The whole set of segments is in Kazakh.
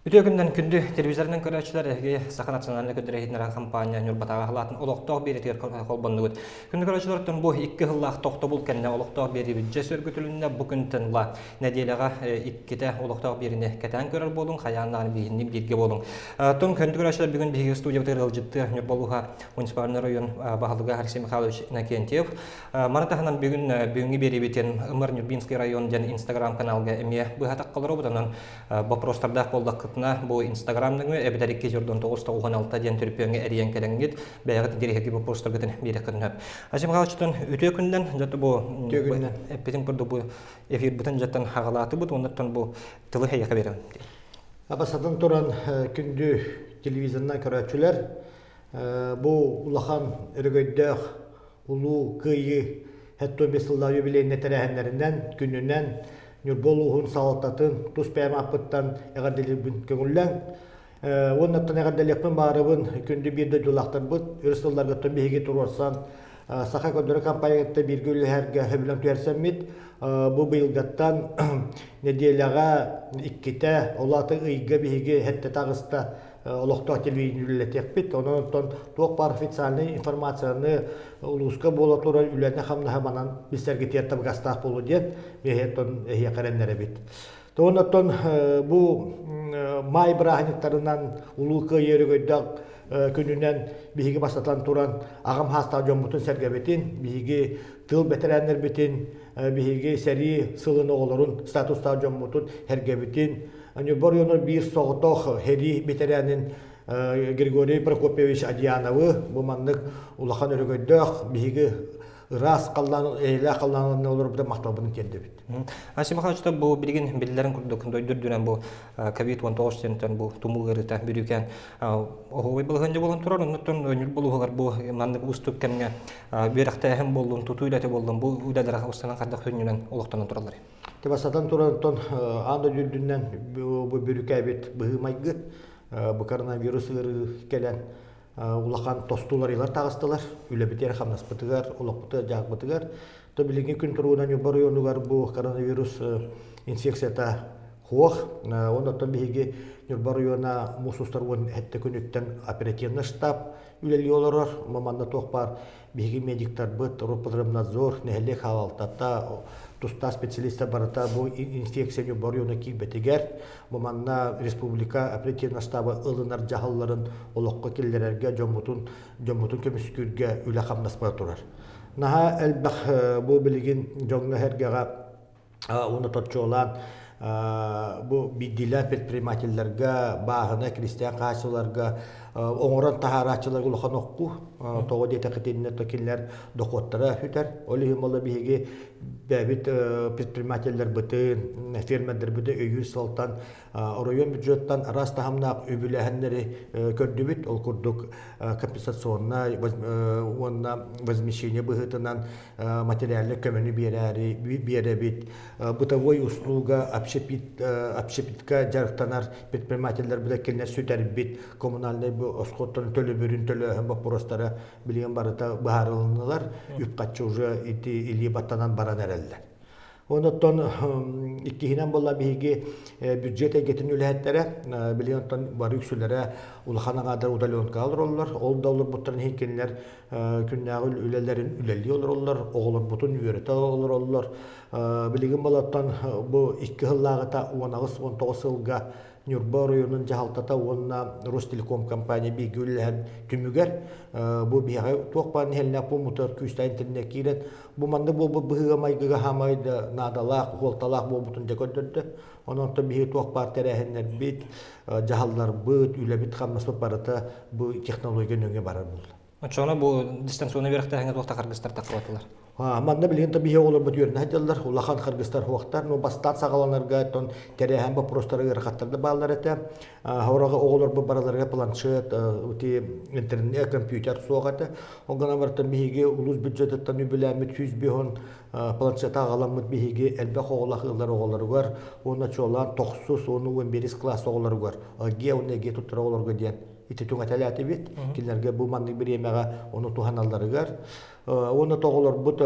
Үтөкүндөн күндү телевизордун көрүүчүлөр Саха национальный көдөрөйдүн компания Ньурбатага халатын Олохтоох биирдии колбондугут. Күндү көрүүчүлөрдөн бу 2 хыллах токтобул кенне Олохтоох биирдии бюджет сөргөтүлүнө бу күнтен ла нэдиэлэҕэ иккитэ Олохтоох биирдини кетен көрөр болуң, хаяннагын биирни бирге болуң. Тон күндү көрүүчүлөр бүгүн биги студияда кырылжытты Нюрбалууга муниципальный район баһалыга Алексей Михайлович Иннокентьев. Маратаханан бүгүнгү берибитен Нюрбинский район жана Instagram каналга эме быхатак калыры бутанан вопростарда колдак бу Инстаграмның эбедерикке жордон 9-16 ден төрпөңө эриен келеңгит бәягы директи бу постергетен берекенеп. Алексей Михайловичтан үтө күндөн жаты бу эппетин бурду бу эфир бутан жаттан хагалаты бут, ондан бу тылы хәйәкә берем. Абасадан туран күндү телевизордан көрәчүләр бу улахан өргөйдөх улуу кыйы хәтта бесылда юбилейне тәрәһеннәреннән күннән улууһун салаттатын тус пәймаппыттан әгәрделербін көңіллән. Оннаттан әгәрделербін барыбын күнді бірді жолақтарбыт, өрістілдарға бейге тұрарсан, Саха көндірі компаниятта біргі үліхәрге хөбілен түйәрсәммет, бұл бұйылғаттан нэдиэлэҕэ иккитэ олаты ыйга бейге хәтті тағыста Олохтоох телевидениетэ бит, онон тоқ бар официальный информацияны улуска бола тура үләне хамнаһа манан бисәрге тиәттә гастах болу дигән бехеттон эһия карәннәре бит. Тоннан бу май брахниктарынан улука йөргәдәк күнүнән биһиге басатан туран агам хаста җомбутын сәргәбетин биһиге тыл бетерәннәр битин биһиге сәри сылыны олорун статуста җомбутын һәргәбетин Ньурба районор бир соғытоқ хери бетерәнин Григорий Прокопьевич Адьяновы бу маннык улахан өргөйдөх биһиге рас каллан эйлә каллан олор бу мактабын келди бит. Алексей Михайлович бу билген билләрен күрдүк, дөрдүрән бу COVID-19 тентен бу тумугырыта бирүкән огой булганда булган турар, оннан Ньурбалуугар бу маннык уступкәнгә берәктә һәм булдым, тутуйлаты булдым. Бу уйдаларга устан кадак хөннән олохтан туралар. Тебасадан туран анда дүрдүннән бу бирүкә бит быһымайгы бу коронавирус келән улахан тостулар илар тагыстылар, үлебитер хамнаспытыгар, олоқпыты жагбытыгар. То билеген күн туруунан Ньурба районугар бу коронавирус инфекцията хуох, оннан биһиге Ньурба района мусустарвын хәтте күнүттен оперативный штаб үлели олорор, маманда тоқ бар биһиге медиктар быт, Роспотребнадзор, нэһилиэккэ халалтата туста специалистер барата бу инфекция Ньурба района кибетигер, маманда республика оперативный штабы ылынар жаһалларын олоққа келлерерге жомутун көмүскүргө үле хамнаспа турар. Наха элбах бу билген жоңга хергага уны тотчолан бу бидилер предпринимательлерге баһына крестьян каачыларга оңорон тахарачыларга улахан окку того дете кетинне токиллер докоттара хүтер олихимола биһиге бәбит предпринимательлер бытын фермерлер быты өйүр салтан район бюджеттан раз тахамнак өбүләһеннәре көрдүбит ол курдук компенсационна возмещение быһытынан материальный көмөнү беребит бытовой услуга общепитка жарыктанар предпринимательлер быта келне сүтәрбит коммунальный оскоттон төлөбүрүн төлөһөн вопростары билген барыта баарылыналар үпкатчы уже или баттанан баран эреллер. Онотон иккихинен болла биһиге бюджет эгетин үлэһэттере билгентон бары үксүллere улаханаңадар удаленка алыроллар, ол да олар буттарын хейкенлер күннәгыл үлелерин үлелли олороллар, оголор бутун үйөрөтө олороллар. Билген болаттан бу 2 хыллагыта 19 жылга Ньурба районун жахалтата онна Ростелеком компания бигүлләһән түмүгәр бу биһәгә токпан хелнә бу мотор күстә интернет кирен бу манда бу быһыга майгыга хамайда надалак голталак бу бутун декоддөрдө онон то биһи токпар терәһеннәр бит жахаллар быт үлә бит хаммасы барата бу технология нөңгә барар булды. Очона бу дистанционный верхтә хәңгә вакытта кыргызстар таклатылар. Манда билген табиһи олар бу йөрнә хәҗәлләр, улахан кыргызстар вакыттар, но бастан сагаланырга тон терәһәм бу просторга рәхәттәр баллар әтә. Хаврага оглар бу бараларга планшет, үти интернет, компьютер сугата. Огана бартан биһиге улус бюджеттан үбеләмит 100 биһон планшет агаламыт биһиге әлбә хоглахлар огларга, оны чолан 9 оны 11 класс огларга. Ге онеге туттыра оларга дигән итетүң аталаты бит. Кинлерге бу манны биремега оны туханалларыгар. Оны тоголор бут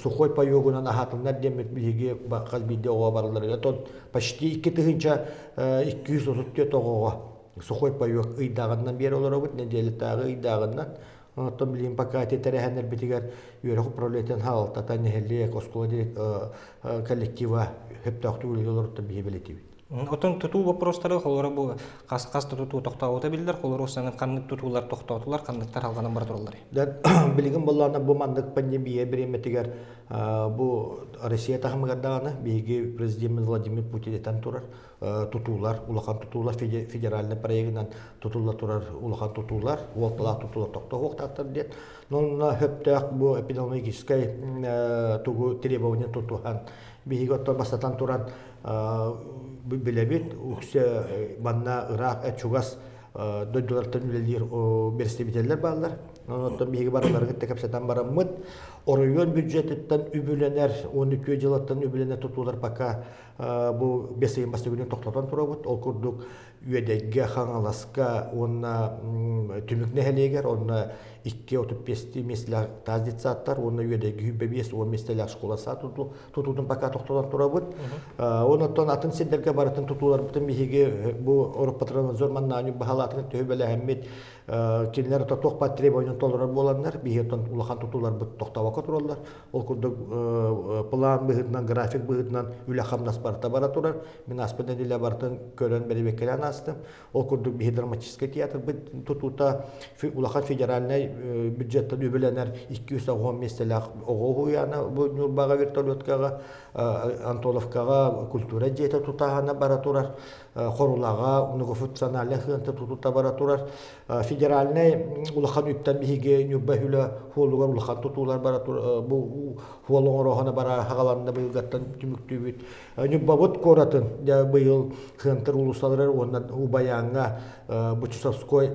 сухой паёгунан ахатыннар демет биге каз бидде ого барларыга. Тон почти 2 тыгынча 230 тогого сухой паёк ыйдагыннан бери олор бут нэдиэлэҕэ ыйдагыннан. Тон билим пока тетерехнер битигер юрах управлениятен халта та нэһилиэккэ оскола коллектива хептакту улуулар табибилити. Отон тутуу вопростары холора бу кас тутуу токтоото билдер, холора саңын каннык тутуулар токтотулар, канныктар алганан бар туралар. Да билигин боллана бу мандык пандемия береметигер бу Россия тахмагаданы биги президент Владимир Путин турар тутуулар, улахан тутуулар федеральный проектинан тутуулар турар, улахан тутуулар, волтала тутуулар токтоохтактар дет. Но хептак бу эпидемиологической тугу требования тутухан биги оттон бастатан туран билебит ukse манна Ирак чугас дойдулартан үлелер берстебителер баллар. Онтон биги бараларга текапсатан бараммыт. Район бюджеттен үбүленер 12 жылаттан үбүленер тутулар пока бу бесейин бастыгын токтотон турабыт. Ол курдук үедеге хаңаласка онна түмүк нехелегер, онна 2-35 меслер таздитсаттар, онна үедеге үбебес 10 меслер школаса тутудун пока токтотон турабыт. Онтон атын сендерге баратын тутулар бутын биги бу Европатран зорманнаню бахалатын төбеле хэммит кинлер тоток по требованию толрар боланнар, бигетон улахан тутулар бут токтабака тураллар. Ол курдук план быгытнан, график быгытнан үлахамнас барта бара турар. Мен аспедан диле бартын көрөн беребекелен астым. Ол курдук биги драматический театр бит тутута улахан федеральный бюджеттен үбеленер 210 местелак ого яна бу Ньурбага вертолеткага, Антоловкага культура жете тутахана бара турар. Хорулага многофункциональный хынты тутута бара турар. Федеральный улахан үптен биге Ньурба хүлө холугар улахан тутулар бара турар. Бу холоңорохана бара хагаланында быйылгаттан түмүктүбүт. Ньурба бут коратын быйыл хынтыр улусалар ондан убаянга Бучусовской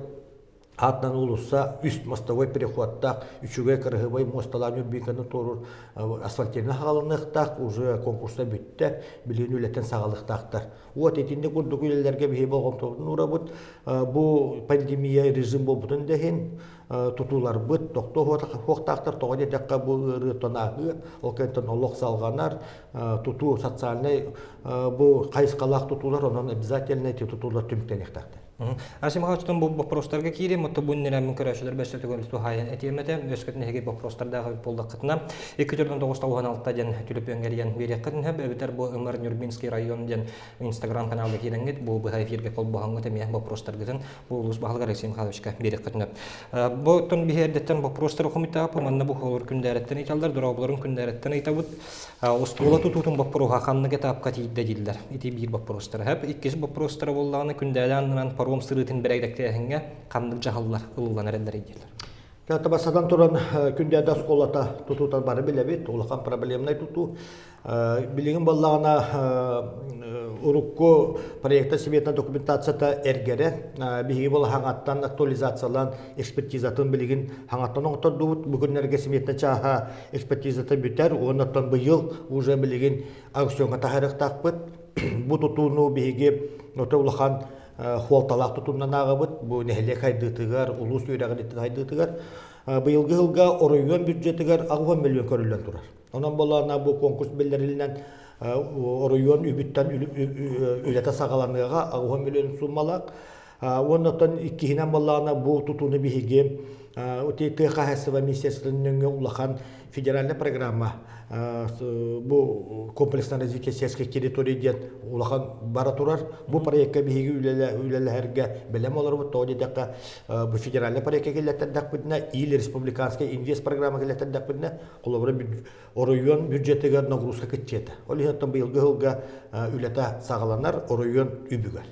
атнан улуса үст мостовой переходтак үчүгө кыргыбай мосталаню биканы торур асфальтирна хагалыныктак уже конкурста бүтте билин үлэтин саҕалыктактар. Вот этинде курдук үйлерге бии болгон торун урабыт. Бу пандемия режим болбутун дехин тутулар быт токтоохтактар тогоне жакка бу ырытонагы окентон олох салганар тутуу социальный бу кайыскалак тутулар онон обязательно тутулар түмүктенектактар. Асимахачтан бу вопростарга кире мото буннерам көрөшөлөр бәсәтөгөлүстү хайын этемете өскөтнеге вопростардагы болдакытына 296 ден түлүп өңгөргөн береккын хәб өтөр бу Нюрбинский район ден Instagram каналга киреңгет бу эфирге кол багаңга теме вопростаргын бу улус багалгар Асимахачка береккын. Бу тон биһердеттен вопростар комитет манна бу холор күндәреттен италдар дөрөблөрүн күндәреттен итабыт. Оскола тутутун вопрога ханныга тапка тиидде дилдер. Ити бир вопростар хәб иккис вопростар боллаганы күндәрдән паром сырытын берегдектегенге кандык жагаллар ылуулан эрендеридилер. Ката басадан туран күндәрдә осколата тутутан бары билебит, улахан проблемнай туту. Билигин боллагына урукко проекта сметна документацията эргере биги бол хаңаттан актуализациялан экспертизатын билигин хаңаттан оңтордубут бүгүннерге сметна чаха экспертизаты бүтер, оннан быйыл уже билигин аукционга тахарыктакпыт. Бу тутууну биги улахан хуалталак тутуннан агыбыт, бу нэһилиэккэ хайдыытыгар, улус үөрээҕиниттен хайдыытыгар, быйылгы ылга район бюджетигар 10 миллион көрүлөн турар. Онан болана бу конкурс беллерилинен район үбүттен үлете саҕаланыга 10 миллион суммалак. Оннотон иккиһинен болана бу тутууну биһиги ТК Хасова министерствонун улахан федеральная программа бу комплексное развитие сельских территорий дет улахан бара турар. Бу проектка биһиги үлелерге белем олар бу тоди дека бу федеральный проектка келеттек бидне или республиканская инвест программа келеттек бидне колобра район бюджетиге нагрузка кетчете. Ол ихтан быйылгы ылга үлете сагаланар район үбүгөр.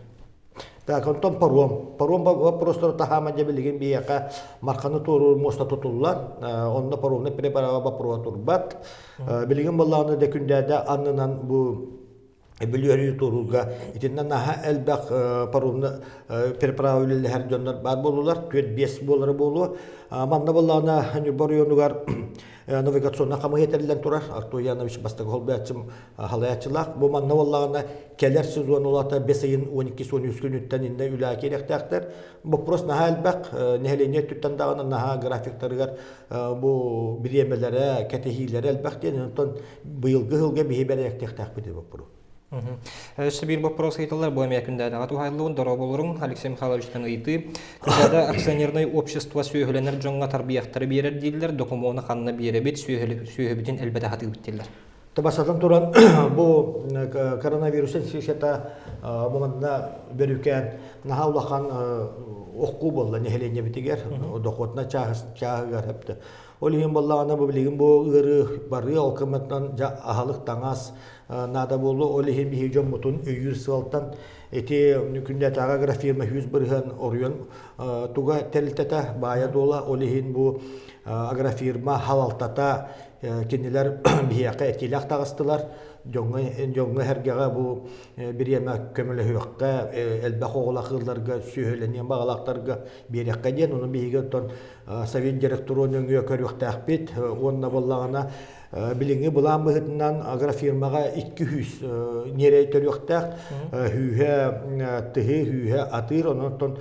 Так, онтон паром просто тахама дебилеген бияка марканы туру моста тутуллар, онда паромны препарава бапруа турбат. Билеген балланы да күндәдә аннан бу билүрү туруга итиннән наха элбак паромны препарава үлеләр җоннар бар булулар, 4-5 булары булу. Манда балланы Ньурба районугар навигационна камы етерилен турар. Артур Янович бастагы холбаячым халаячылак. Бу манна боллагана келер сезон улата 5 айын 12-13 күнүттен инде үлә керектәктер. Бу просто наһалбак нэһилиэккэ туттандагына наһа графиктарыгар бу биремелере, катехилере албактен онтон быйылгы хылга бихиберектәктәк бит бу. Бір вопрос айтылар, бұл әмекінде ағату хайылуын дұраболырың Алексей Михайловичтен ұйты. Күзада акционерный общество сүйеғіленер жоңға тарбияқтары берер дейділер, докумоны қанына беребет сүйеғібітін әлбәді хаты өттелер. Табасадан туран бұл коронавирусын шешета момында берукен наға улақан оқу болды нехелене бітігер, доқотына чағығар әпті. Ол ең болағына бұл білігін бұл ұры бары оқыматтан ағалық таңас нада болу, ол ең бейі жон мұтын үйір сығалтан әте күнде таға графирма 100 бірген орыйын туға тәлітеті бая дола, ол ең бұл аграфирма халалтата кенелер бейяққа әтелек тағыстылар. Жоңғы әргеға бұл бір ема көмілі өққа, әлбәқ оғылақыларға, сүйеленен бағалақтарға берекқа ден. Оның бейге совет директорының өңі көріқті әқпет, онына болағына біліңі бұлан бұғытынан агрофирмаға 200 нерей төріқтәқ, хүйе тұхы, хүйе атыр, оның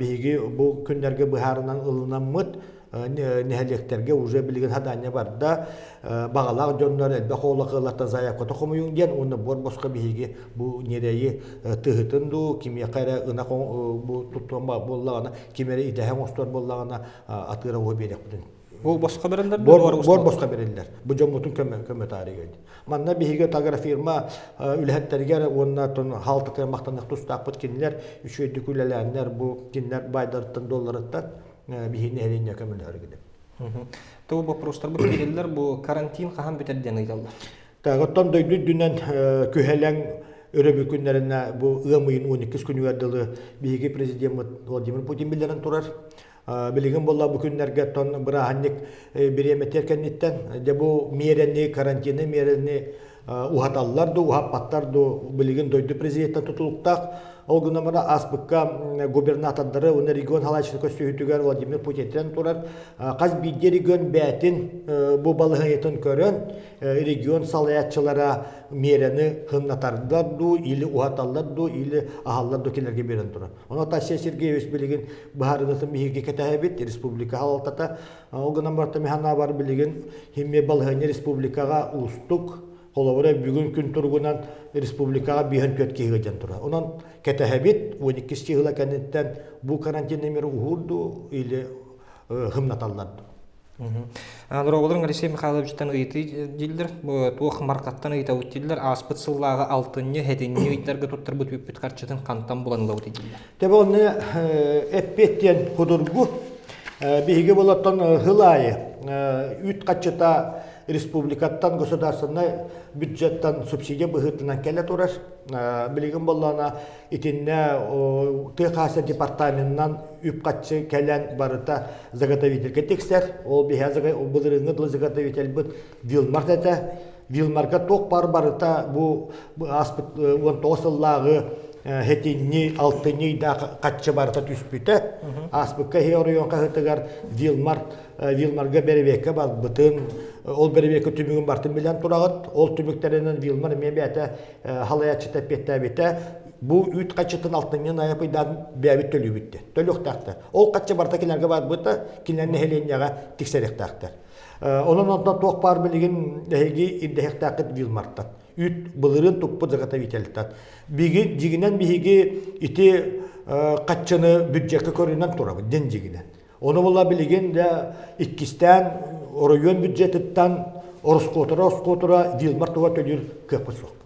бейге бұл күндерге бұхарынан ұлынан мұт, нэһилиэкктерге уже билген хадания барда багалак жоннор элбе холакылата заякка тохомуюн ден уны бор босқа биге бу нерейи тыгытынду кимия кайра ына бу туттума боллагана кимере идеһен остор боллагана атыра о берек бүтүн. Бу босқа берендер бор босқа берендер. Бу жомутун көмө тарыгы. Манна биге таграфирма үлһәттерге онна тон халтыкы мактанак тустак бүткенлер үчөйдү күлеләннәр бу кинлер $5 долларыттан бихин элине көмөлөр гиде. Тоо вопростар бу келелер бу карантин кахан битерден айталды. Тагыттан дөйдү дүнен көһеләң өрөбү күннәренә бу ымыйын 12 күн үәдәле биге президент Владимир Путин билерен турар. Билеген болла бу күннәргә тон бираханник биреметер кеннеттен де бу меренне карантины меренне ухаталлар ду ухаппаттар ду билеген дөйдү президенттен тутулуктак. Ол гүнамара аспыкка губернатордары уны регион халачны көстүгөр Владимир Путин турар. Каз бидде регион бәтин бу балыгын көрөн регион салаятчылара мерени хымнатардар ду или ухаталлар ду или ахаллар ду келерге берен турар. Оны Тассия Сергеевич билеген баһарыгын биһиге кетәбит республика халатата. Ол гүнамарта механа бар билеген химме балыгын республикага устук Коловара бүгін күн тұрғынан республикаға бейін көтке ғыден тұра. Онан кәтәхәбет 12 жылы кәнеттен бұл карантин немері ұғырды или ғымнаталларды. Нұраболырың Алексей Михайловичтен ұйты дейділер, тоқ марқаттан ұйта өт дейділер, аспыт сыллағы алтынны, хәденне ұйттарға тұттыр бұт өппет қарчатын қанттан боланылау дейділер. Тәбі оны әппеттен құдырғы бейге болаттан ғылайы үт қатчыта республикаттан государственный бюджеттан субсидия быһытынан келе турар. Билеген боллана итинне ТХС департаментынан үпкатчы келен барыта заготовительге тексер. Ол бихазага былырыңы заготовитель бит Вилмарт эте. Вилмарга ток барыта бу аспыт 19 лагы хетинни алтынни да катчы барыта түспүтө. Аспыкка район кахытыгар Вилмарга беребекке бар бытын ол беребекке түмүгүн бартын билен турагыт. Ол түмүктеринен Вилмар мебете халаячы теппете бу үт качытын алтыннан аяпыйдан бәбит төлүбүттү. Төлөктакты. Ол качы барта келерге бар быта кинен нехеленяга тиксеректактыр. Онун онтон ток бар билген эги индехтакыт Вилмарттан. Үт былырын туппу заготовительтен. Биги жигинен биги ити качыны бюджетке көрүнөн турабы ден жигинен. Onu bolla bilgen de ikkisten rayon bюджеттен Ороскотора Вилмартова төлür көпөсөк.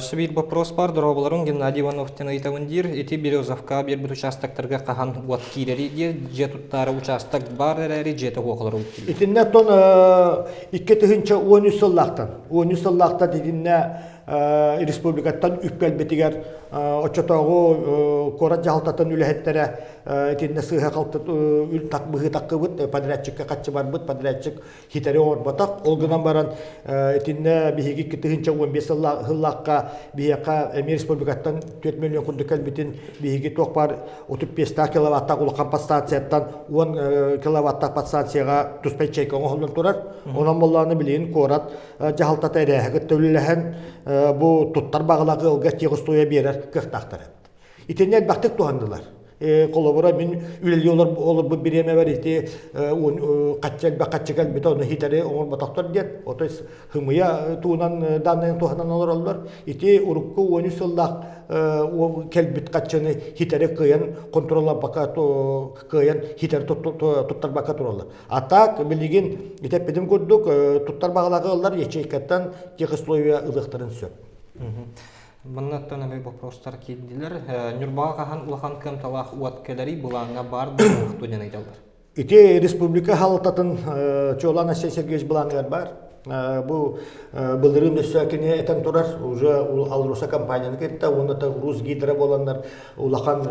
Шыбир вопрос бар, дороголорун Геннадий Ивановтен айтауындир, эти Березовка бир участоктарга кахан уат киирери дер, жетуттары участок бар эрери жете околору үттүр. Итинне тон иккитэ хинче 13 сыллактан. 13 сыллакта дидинне республикаттан үпкелбетигер очотоогу корат жалтатын үлэхеттере итинне сыха калтыт үл так быгы таккыбыт подрядчикка катчы барбыт подрядчик хитери орбатак олгунан баран итинне биһиги китигинче 15 хыллакка бияка республикаттан 4 миллион курдук келбитин биһиги токпар 35 киловаттак улакан подстанцияттан 10 киловаттак подстанцияга туспай чейкон холдон турар онан болланы билин корат жалтата эрехет төлөлөһөн бу туттар багылагы ылга тегистоя берер кыхтактар. Итеннер бактык тугандылар. Колобора мен үлели олар бу биреме бар ити катчал бит оны хитаре оңор батактар дет. Отой хымыя туунан данын туганан олар ити урукку оны сылдак келбит катчаны хитаре кыян контролла бака то кыян хитар туттар бака туралар. Атак билигин итепедим көрдүк туттар багылагы олар ячейкаттан тегистоя ылыктарын сөп. Маннаттан әмей вопростар келділер. Ньурбаға қахан улахан кем талақ уаткелері бұлаңа бар бұлаңық дөнен айдалдар. Ити республика халататын чолана сесергеш бұлаңар бар. Бұл бұлырын өссөкіне әтен тұрар. Уже Алруса компанияны кетті. Оны да Рус гидра боландар. Улахан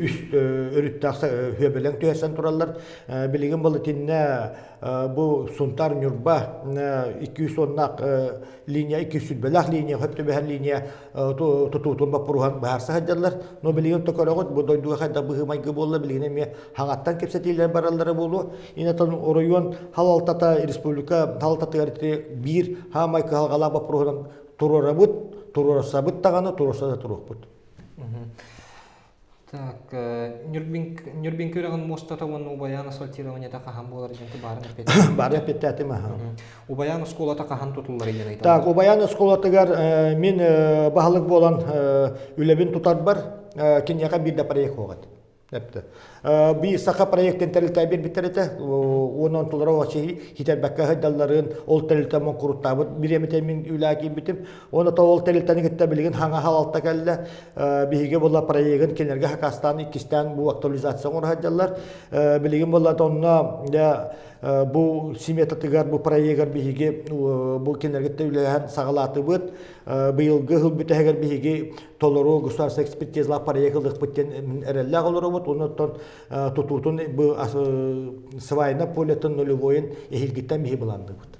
үст өріттақса хөбелен түйесен тұралар. Білеген бұл тінне bu suntar Nьурба 210 линия 200 линия хөптөбәһәр линия тутутун бапрухан баарса хаҗалар но билеген токорогот бу дойдуга хәдә быгымайгы болла билеген ме хагаттан кепсәтиләр бараллары булу инатан район халалтата республика халалтата бир хамай калгала бапрухан турорабут турорсабыт таганы турорсада турукбут. Так, Нюрбинский район мостата вон убаян асфальтирование та хахан болар жинки барын пет. Барын петтәте ма. Убаян школата хахан тутуллар ген айтты. Так, убаян школатыгар мен баһалык болан үлебин тутар бар, киняга бир дә проект хогат. Әпте. Би саха проекттен тәрилтә бир битерете, онон тулары вачи хитер бакка хадалларын ол тәрилтә мен куртабы биремете мен үләки битим. Оны та ол тәрилтәне гитә билген хаңа халалта келде. Биге була проектын кенерге Хакастан, Иккистан бу актуализация хадаллар. Билген була тонна бу симетатыгар бу проекттер биге бу кенерге үләһән сагалаты бит. Быелгы хыл битәгәр биге толору государство экспертиза проектлык биттен эрелләр олору бут. Оны тутутун бу свайна полетон нулевойн эхилгиттен михи буланды бут.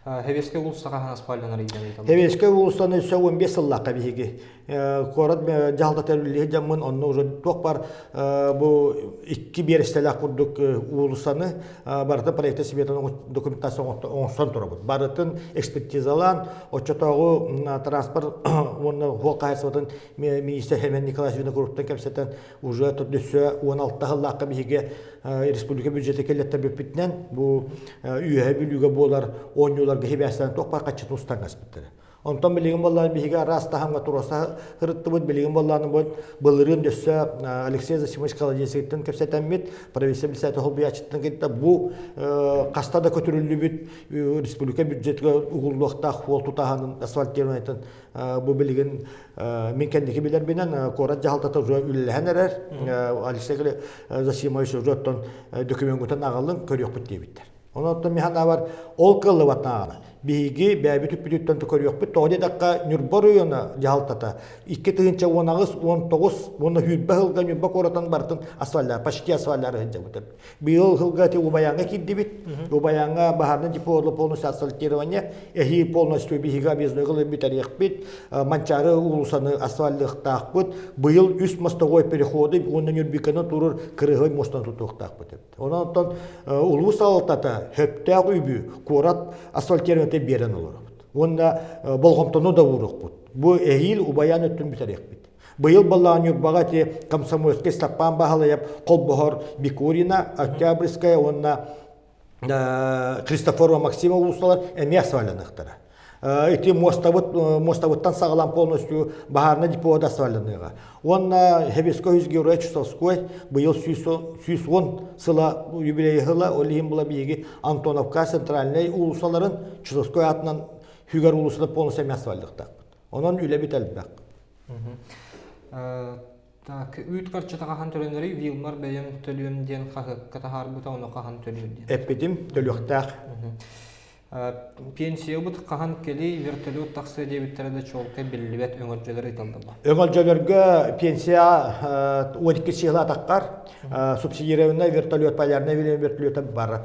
Хевеске улустага ханас пайланар идем. Хевеске улустаны 15 сыллакка биги. Корат жалда терүлү жамын онно уже ток бар бу 2 берестелак курдук улустаны барда проекты сибетон документация оңсон турабыт. Барытын экспертизалан очотогу транспорт онно хокайсыбытын министр Хемен Николаевич Винокуровтан кепсетен уже төдүсө 16 сыллакка биги республика бюджеты келетте бепитнен бу үйе билүүгө болар 10 юларга хебестен ток бар качы тустан аспыттыр. Онтон билеген болларын биге раста хамга туроса хырытты бут билеген болларын бут былырын дөссө Алексей Засимович Каладеситтен кепсетеммит правительство билсәте холбиячыттан кетти бу кастада көтөрүлү бит республика бюджетке угуллукта хол тутаганын асфальтированиятын бу билеген мен кендики билер менен корат жалтата уже үлләһәнерер Алексей Засимович жоттон документтан агалын көрөк бит дебиттер. Онотон механа бар ол кылы ватнаганы. Биги бәби түппүттөн көрөк бит. Тоде дакка Ньурба районы жалтата. 2-тыгынча 19 оны хүббә хылга Ньурба коратан бартын асфальтлар, почти асфальтлар хәҗәбит. Быел хылга те убаянга китди бит. Убаянга баһарны диполы полностью асфальтирование, эһи полностью бига безне кылып битерек бит. Манчары улусаны асфальтлыктак бит. Быел үст мостовой переходы оны Ньурбиканы турur кырыгы мостан тутуктак бит. Онотон улус алтата хөптәк үбү корат асфальтирование берен олар. Онда болгомтону да урук бут. Бу эһил убаян өттүн битерек бит. Быйыл баллаан Ньурбага те комсомольский стаппан баһалаяп Колбохор Бикурина, Октябрьская, онна Христофорова Максимова улусталар эме асфальтаныктара. Эти мостовыттан сагалам полностью баһарна дипода асфальтаныга. Онна Хевеско Юзгеурой Чусовской быйыл 110 сыла юбилей хыла олихим була биги Антоновка центральный улусаларын Чусовской атынан Хүгер улусына полностью асфальттыктак. Онон үле бителбек. Так, үйт карчатага хан төлөнөрү вилмар бәйем төлөмден катахар бута оны кахан төлөден. Эппетим төлөктак. Пенсия бут кахан кели вертолет таксы дебиттерде чолка билбет өңөлжөлөр италды бу. Өңөлжөлөргө пенсия 12 сыйла таккар, субсидирование вертолет полярный вертолет бар.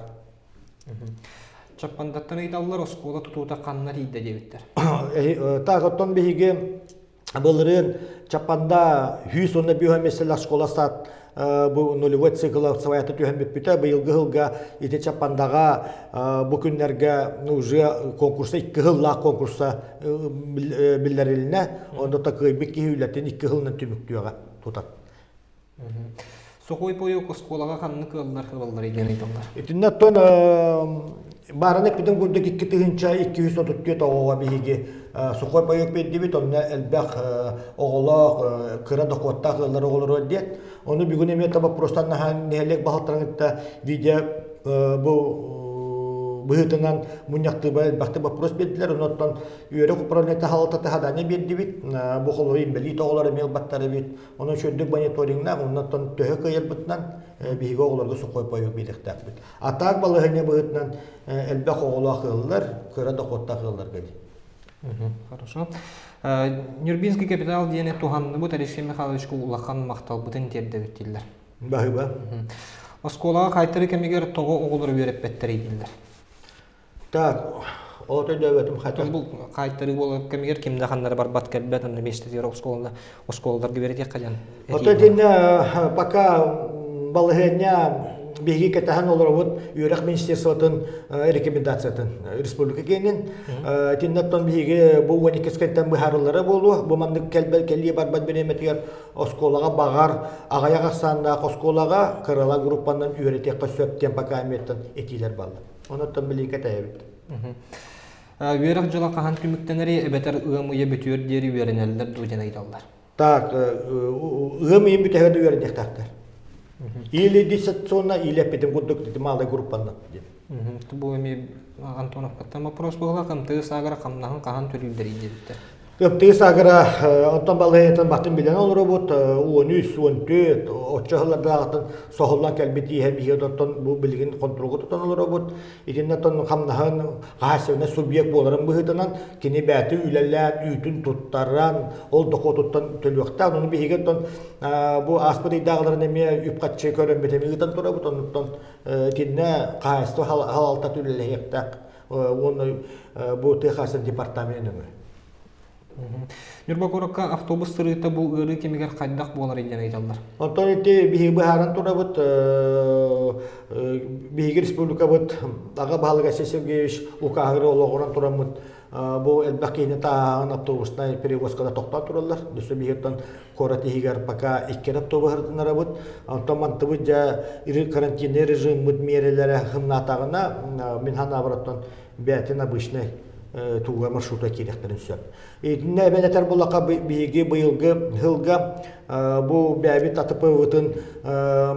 Чаппандаттан италлар оскола тутута канна тийде дебиттер. Так оттон биге былырын чаппанда 110 биомесел школа сат bu нулевой цикл савайты түйен беппіті бұйылғы ғылға ете чаппандаға бұл күнлерге уже конкурса 2 ғылла конкурса білдеріліне онда та көйбек кейілетін 2 ғылынан түміктіуға тұтат. Соқой пойы қосқолаға қанны қылдар қылдар еден айталар. Етінне тон бараны күдің күрдік 2 тығынша 234 оғыға бейге соқой пойы өкпейді бет, онына әлбәқ оғылақ, қыра доқуатта қылдар оғылар өдет. Onu bir gün emeğe tabi prostan nehelek bahaltlarında video bu hıtından munyaktı baktı bu pros beddiler ondan üyere kupralnete halatı hadane beddi bit bu kolorayım belli toğları mel batları bit onun şöyle monitoringna ondan töhe kayır bitnan bir oğullarga su koyup koyup birlikte bit atak balığına bu hıtından elbek oğullar kıllar kıra da kotta kıllar gedi. Хорошо. Нюрбинский капитал дені туғанны бұт Алексей Михайловичке улақан мақтал бұтын терді өттелдер. Бағыба. Осколаға қайтыры кемегер тоғы оғылыр өріп бәттер еділдер. Так, оты дөветім қайтыр. Бұл қайтыры болы кемегер кемді қандары бар бат кәлбәт, онда мештетер осколаларға береді қадан. Оты дені пока балығыня Беги кетахан олар вот юрак министерствотын рекомендациятын республика кенин тиннаттан беги бу 12 кенттен бахарлары болу бу мандык келли барбат бенеметер осколага багар агаяга санда осколага кырала группандан үйрөтек көсөптен pakаметтен этилер балды. Онотон били кетебит. Үйрак жыла кахан күмүктенери эбетер ыымые бүтүөр дери үйрөнелдер дужан айталдар. Так, ыымые бүтүөр үйрөнек тактар. Или диссоциационно, или опять вот малая группа на. Тубу эми Антонов каттан вопрос была, кымты сагара камнахан кахан төрүлдер идебиттер. Кымты сагара Антон балаятан батын билен ол робот 13, 14, 8-жылларда соһоллан келбети хебиге тон бу билген контролго тотон ол робот. Итинне тон камнахан гасына субъект боларын быһытынан кини бәти үлеллән үтүн туттаран ол докотуттан төлөктә аны биге тон bu aspiri dağların eme üpkatçı körönbetemiğinden tora bu tonuttan tinne qaýsy halalta tülelektak onu bu Texas'ın departamentine. Нюрба коракка автобус сырыта бу ыры кемегер кайдак болар экен айталар. Онтон эти биги бахаран тура бут биги республика бут ага балыга Сергеевич укагыры ологоран турамыт. Bu elbakine taağın avtobusna перевозкада тоқтан туралар. Дүсі бігеттен кораты хигар пока 2 автобус хыртынара бут. Антоман тыбы жа ири карантинный режим мұд мерелері хымнатағына мен хана бараттан бәтін обычный туға маршрута керектерін сөп. Итіне бәнетер болақа биги бұйылғы хылға bu бәбит атыпы вытын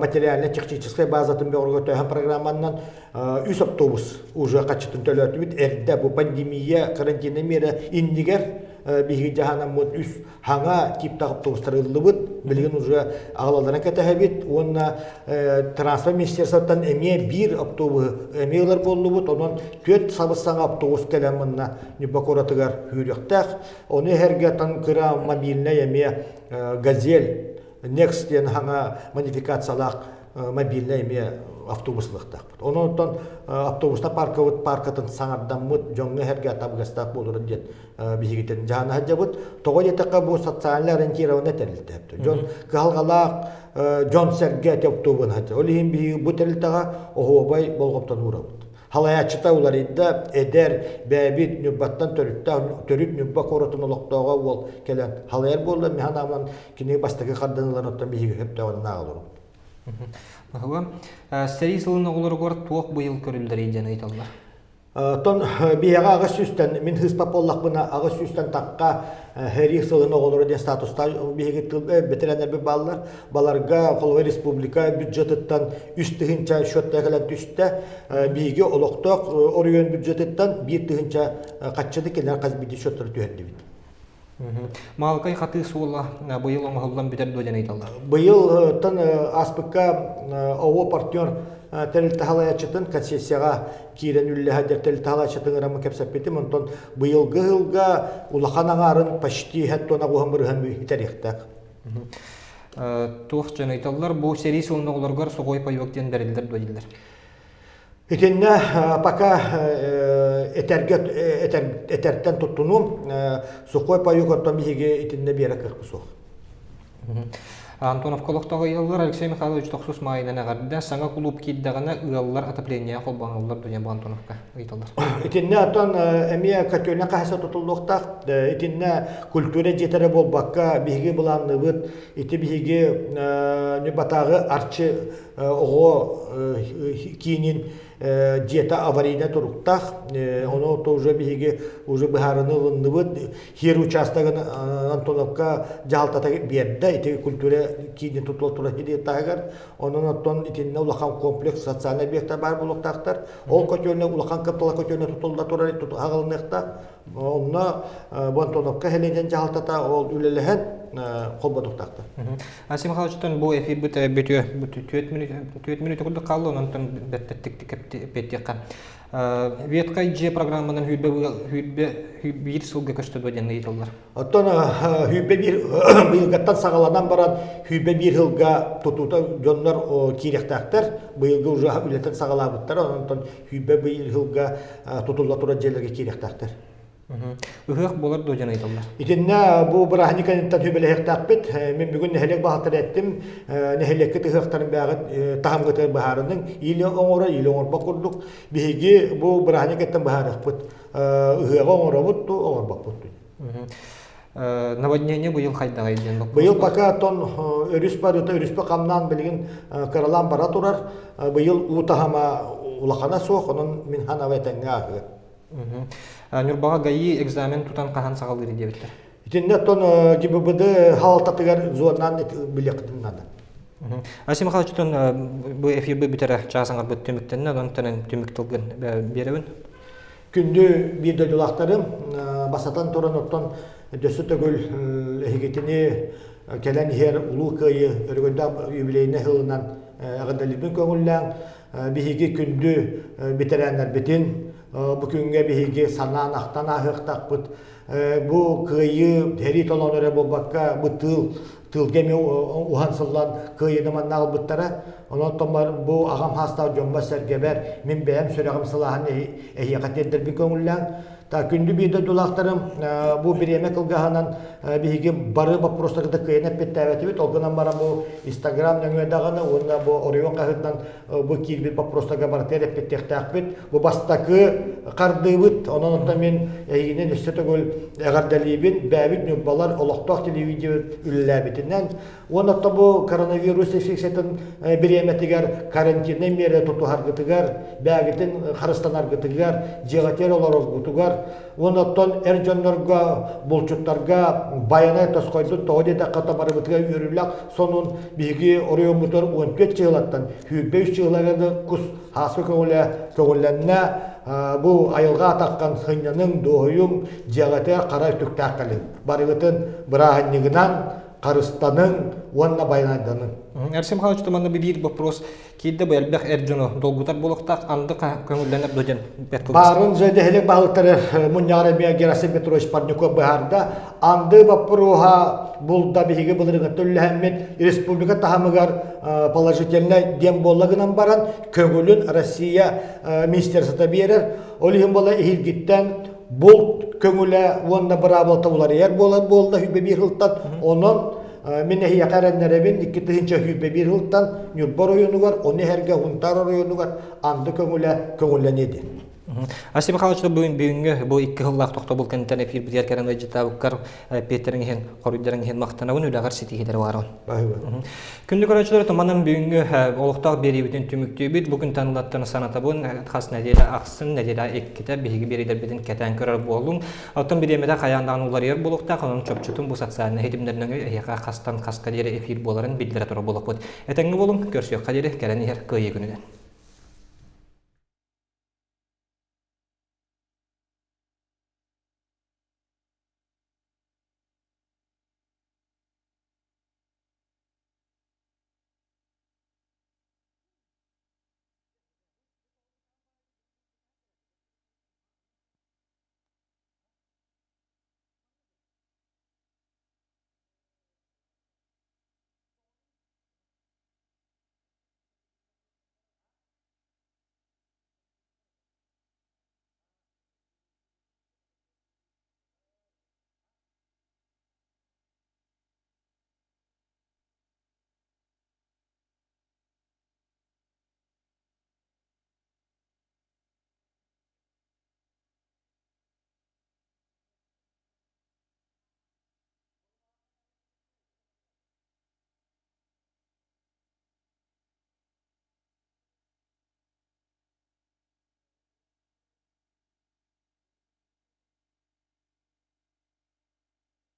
материально-технической базатын бәғырға тойған программаннан 3 автобус уже қачытын төлөті бит. Әрді бұл пандемия карантины мері индигер биги жаханан мұд 3 хаңа типті автобустар ылды бұд. Білген уже ағалаларына кәтәхі бит. Онна транспорт министерствоттан әме 1 автобус әмейлер болды бұд. Онан 4 сабыстан автобус кәлемінна Ньурба коратығар үйректәқ. Оны әргеттен кыра мобильна әме газель, некстен хана модификациялақ мобильна әме автобуслықтақ. Онан автобуста паркатын саңардан мұд, жоңғы әрге табғастақ болырын дед бігетін жағына хаджа бұд. Тоғын етіққа бұл социальный ориентированы тәрілді әпті. Жон қалғалақ, жон сәрге автобуын хаджа. Олейін бігі бұл тәрілтіға оғобай болғаптан ұра бұд. Халаячыта улар идді әдер бәбит Ньурбаттан төріп Ньурба коротын Олохтоога ол келен халаяр болды. Мен анаман кене бастығы қардынылар оттан бейгі хөптауын нағылырым. Сәрі сылын оғылар қор туақ бұйыл көрілдер еден айталдар. Тон бияға ағыз сүстен, мен хыспап олақ бұна ағыз сүстен таққа хәрі сылын оғылары ден статуста бейгі бетерәнер бір балылар. Баларға қолғы республика бюджетіттен үстігінші шөтті әкелен түсті бейгі Олохтоох район бюджетіттен бір тігінші қатшыды келер қаз бейді шөттері түйенді бейді. Малкай хаты сула быйыл оңголлан битер дойан айталар. Быйыл тан аспыкка ово партнер телтахалаячытын концессияга киирэҕит телтахалаячытын рамы кепсеппетим онтон быйылгы хылга улаханаңарын почти хаттона гуһамырыһан итәрихтәк. Туох жан айталар бу серий сылныгыларгар согой пайвактен берилдер дойдилер. Итинне пока этәрттен туттунум сухой пайуготтон биһиге итинне биэрэ кырпысуох. Антонов Олохтоох ыйыллар Алексей Михайлович тохсус майынан агарды саңа клуб киддагана ыаллар отопление холбаналар дөнья Антоновка ыйталар. Итинне атон эмия котельна кахса тутулуктак итинне культура жетере болбакка биһиге буланныбыт ити биһиге небатагы арчы ого кинин диета аварийна туруктах оно тоже биһиге уже быһарыны лынныбыт хир участогын Антоновка жалтата берде ити культура кинин тутулу тура хидетагар онон оттон итинне улахан комплекс социальный объекттар бар булуктактар ол котельна улахан каптала котельна тутулда тура агылныкта онна Антоновка хеленен жалтата ол үлелеген колбодуктактар. Асим Михайловичтан бу эфир бүтө 4 минут курдук калды онтон беттик петтекка. Веткай же программанын хүббе сылга көстөбө деген айтылар. Оттон хүббе бир быйылгаттан сагаладан баран хүббе бир жылга тутута жоннор киирэхтактар быйылгы уже үлэтин сагалабыттар онтон хүббе бир жылга тутулла тура жерлерге киирэхтактар. Үһөх болар дойан айталар. Итинне бу брахниканттан хүбелехтакпыт мен бүгүн нехелек бахтар эттим нехилекке тыхтарын багыт тахамгытыр бахарының иле оңор бакурдук биһиги бу брахникаттан бахарыппыт ыһыга оңоробут оңор бакпыт. Наводнение быйыл хайдагай ден. Быйыл пока тон өрүс барыта өрүспө камнан билген каралан бара турар быйыл утахама улахана соох онун мин ханавайтанга. Ньурбага гаи экзамен тутан кахан саҕалыыр диэбиттер. Итинне тон гибибыды халтатыгар зуаннан билектин нада. Асим Михайловичтан бу эфир битере чаасаңар бу төмүктенне онтан төмүктөлгөн беребин. Күндү бирде дулактарым басатан туран оттон дөсү төгүл эгетини келен хер улуу кыйы өргөндө юбилейне хылынан агадалыбын көңүллән биһиги күндү битерәннәр битин бүгүнгө биһиги санаан ахтан ахыктакпыт бу кыйы хери толонуре болбакка бу тылгеме ухансыллан кыйыны манналбыттара онон томар бу агам хаста жомба сергебер мен бэм сүрөгөм сылахан эхиякатеддер би көңүллән та күндү бирде дулактарым бу биреме кылгаһанан биһиги бары вопростарда кыйнап беттәбетибит олгынан бара бу Instagram нөңөдаганы онда бу район кахытнан бу кирбит вопростарга бар тереп беттектакбит бу бастакы кардыбыт онон да мен эгинен эстетөгөл эгардалибин бәбит нюрбалар Олохтоох телевидение үлләбитинен онда бу коронавирус инфекциятын биреметигер карантинне мере тутуһаргытыгар бәбитин харыстанаргытыгар жегатер олорозгутугар оннан эржоннорга булчуттарга баяна тоскойду тоодета катабарыбытыга Үөрүүлээх сонун биги оройомутор 14 жылаттан 5 жылларда кус хаспы көңүлләннә бу айылга таккан сыньяның доюм жагата карай түктәккәле барыбытын бирахынныгынан карыстаның онна баянаданын. Арсен Михайлович туманна бир вопрос кийде бэлбэх эржоно долгутар болуктак андык көңүлләнеп доден беткыл. Барын жөйдө хелек багыттары муньяра бия Герасим Петрович Спутниковайга баарда анды вопрога булда биге булырга төлләммет республика тахамыгар положительный дем боллагынан баран көңүлүн Россия министерството берер. Олим бола ихилгиттен бул көңүлө онда бирабылта булар ер болду хүбе бир хылтан онон мен яқараннарабин иккитэ хүбе бир хылтан Ньурба районугар оны херге хунтар районугар анды көңүлөнеди. Асим Михайлович бүгүнгө бу 2 жыллак токтобул кенттен эфир битер керен житабыккар Петеринген коридоринген мактанабын үлагар ситигидер барын. Күндү көрөчүлөр томанын бүгүнгө Олохтоох берибитин түмүктүбүт бүгүн танылаттан санатабын хас нэдиэлэҕэ аксын нэдиэлэҕэ иккитэ биһиги беридер битин кетен көрөр болдум. Алтын биремеде каяндан улар ер болукта канын чөпчүтүн бу социальный хедимдерден яка кастан каска дере эфир боларын билдире туру болуп. Этеңги болум көрсөк кадери керен ер кыйы күнүнөн.